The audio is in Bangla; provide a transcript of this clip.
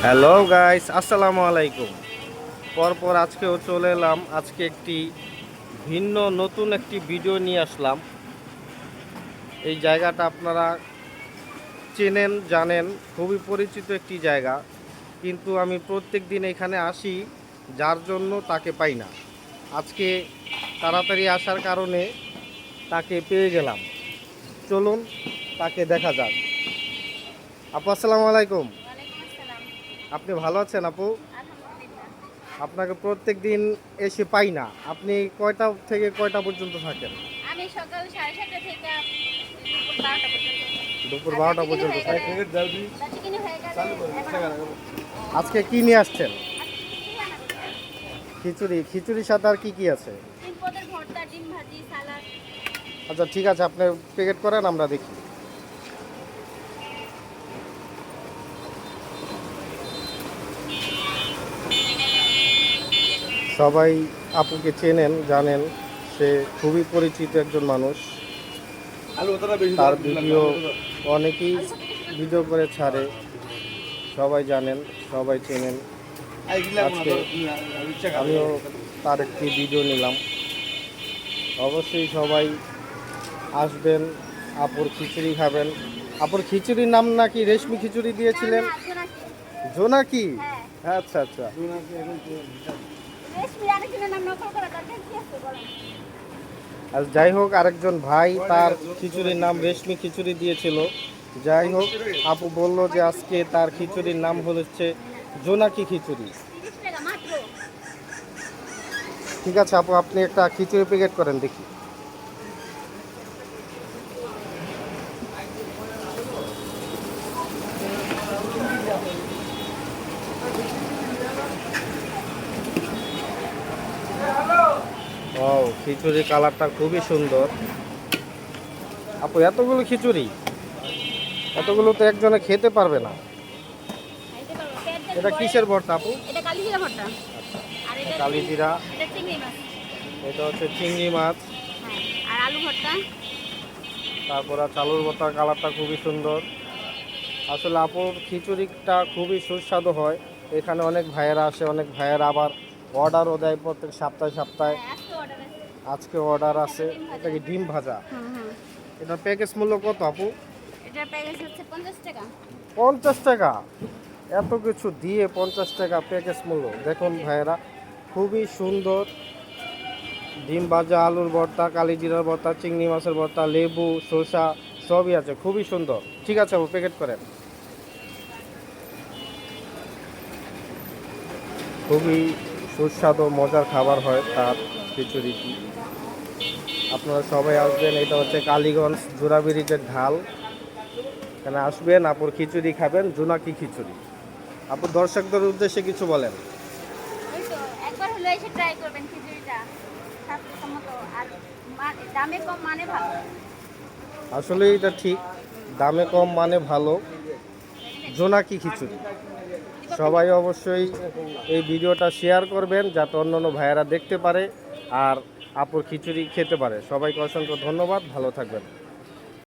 হ্যালো গাইস, আসসালামু আলাইকুম। পরপর আজকেও চলে এলাম। আজকে একটি ভিন্ন নতুন একটি ভিডিও নিয়ে আসলাম। এই জায়গাটা আপনারা চেনেন, জানেন, খুবই পরিচিত একটি জায়গা, কিন্তু আমি প্রত্যেক দিন এখানে আসি, যার জন্য তাকে পাই না। আজকে তাড়াতাড়ি আসার কারণে তাকে পেয়ে গেলাম। চলুন তাকে দেখা যাক। আপু, আসসালামু আলাইকুম। ওয়ালাইকুম আসসালাম। আপনি ভালো আছেন আপু? আলহামদুলিল্লাহ। আপনাকে প্রত্যেক দিন এসে পাই না। আপনি কয়টা থেকে কয়টা পর্যন্ত থাকেন? আমি সকাল 7:30 থেকে দুপুর 12টা পর্যন্ত। দুপুর আর 12টা বেচাকেনি পর্যন্ত হয়ে গেলে থাকেন। বেচাকেনি হয়ে গেলে এখন আজকে কি নিয়ে আসছেন? আজকে খিচুড়ি রান্না করছি। খিচুড়ি। খিচুড়ির সাথে আর কি কি আছে? 3 পদের ভর্তা, ডিম ভাজি, সালাদ। আচ্ছা ঠিক আছে, আপনি প্যাকেট করেন, আমরা দেখি। সবাই আপুকে চেনেন, জানেন, সে খুবই পরিচিত একজন মানুষ। তার ভিডিও অনেকেই ভিডিও করে ছাড়ে, সবাই জানেন, সবাই চেনেন। আজকে আমিও তার একটি ভিডিও নিলাম। অবশ্যই সবাই আসবেন, আপুর খিচুড়ি খাবেন। আপুর খিচুড়ির নাম নাকি রেশমি খিচুড়ি না দিয়েছিলেন? না জোনাকি। জোনাকি? হ্যাঁ। আচ্ছা আচ্ছা। রেশমি আরেকজনের নাম নকল করা দরকার কি আছে বলেন? আর যাই হোক, আরেকজন ভাই তার খিচুড়ির নাম রেশমি খিচুড়ি দিয়েছিল। যাই হোক, আপু বলল যে আজকে তার খিচুড়ির নাম হচ্ছে জোনাকি খিচুড়ি। 30 টাকা মাত্র। ঠিক আছে আপু, আপনি একটা খিচুড়ি প্যাকেট করেন দেখি। ও, খিচুড়ির কালারটা খুবই সুন্দর। আপু, এতগুলো খিচুড়ি, এতগুলো তো একজনে খেতে পারবে না। খাইতে পারবো। পেট যদি এটা ভরে, কিসের ভর্তা আপু? এটা কালিজিরা ভর্তা। আর এটা কালি জিরা। এটা চিংড়ি মাছ। এটা হচ্ছে চিংড়ি মাছ। হ্যাঁ। আর আলু ভর্তা। তারপর আর চালুর ভর্তা, কালারটা খুবই সুন্দর। আসলে আপুর খিচুড়িটা খুবই সুস্বাদু হয়। এখানে অনেক ভাইয়েরা আসে, অনেক ভাইয়েরা আবার অর্ডারও দেয় প্রত্যেক সপ্তাহে সপ্তাহে। হ্যাঁ, আজকে অর্ডার আছে। আজকে অর্ডার আছে। ডিম ভাজা। এটা কি ডিম ভাজা? হুম হুম। এটার প্যাকেজ মূল্য কত আপু? এটার প্যাকেজ হচ্ছে 50 টাকা। 50 টাকা? এত কিছু দিয়ে 50 টাকা প্যাকেজ মূল্য? দেখুন ভাইয়েরা, খুবই সুন্দর। ডিম ভাজা, আলুর ভর্তা, কালিজিরার ভর্তা, চিংড়ি মাছের ভর্তা, লেবু, শসা সবই আছে, খুবই সুন্দর। ঠিক আছে আপু, প্যাকেট করেন। খুবই সুস্বাদু মজার খাবার হয় তার খিচুড়িটি। আপনারা সবাই আসবেন। এটা হচ্ছে কালীগঞ্জ জোড়া ব্রিজের ঢাল। এখানে আসবেন, আপুর খিচুড়ি খাবেন, জোনাকি খিচুড়ি। আপু, দর্শকদের উদ্দেশ্যে কিছু বলেন। ওই তো একবার হলো এসে ট্রাই করবেন খিচুড়িটা। স্বাস্থ্যসম্মত আর দামে কম মানে ভালো। আসলে এটা ঠিক, দামে কম মানে ভালো। জোনাকি খিচুড়ি। সবাই অবশ্যই এই ভিডিওটা শেয়ার করবেন, যাতে অন্যান্য ভাইয়েরা দেখতে পারে আর আপুর খিচুড়ি খেতে পারে। সবাইকে অসংখ্য ধন্যবাদ, ভালো থাকবেন।